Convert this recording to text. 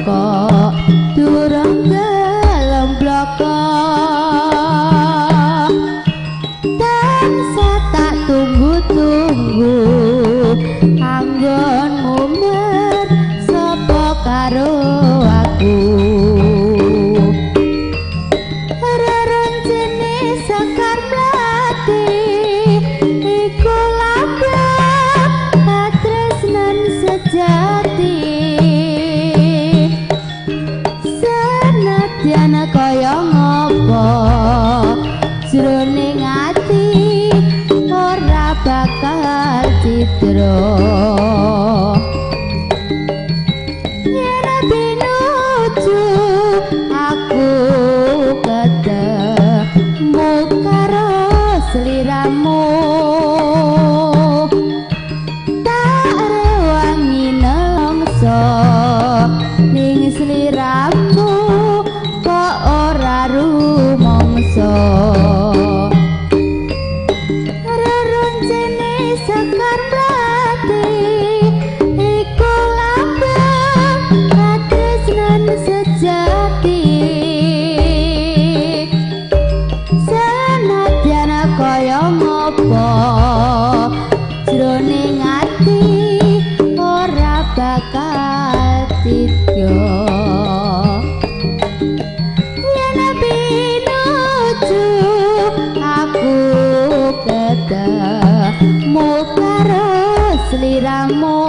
kok durung gelem bloko tansah tak tunggu-tunggu anggonmu mer sapa karo aku rerencene sekar mlati iku lablak tresnan sejati senadyan kaya ngopo jroning ati ora bakal citra yen pinuju aku ketemu karo sliramu tak rewangi nelongso ning sliramu kok ora rumangsa rerencene sekar mlati iku lambang katresnan sejati senadyan kaya ngopo jroning ati ora bakal titya yen pinuju aku ketemu karo sliramu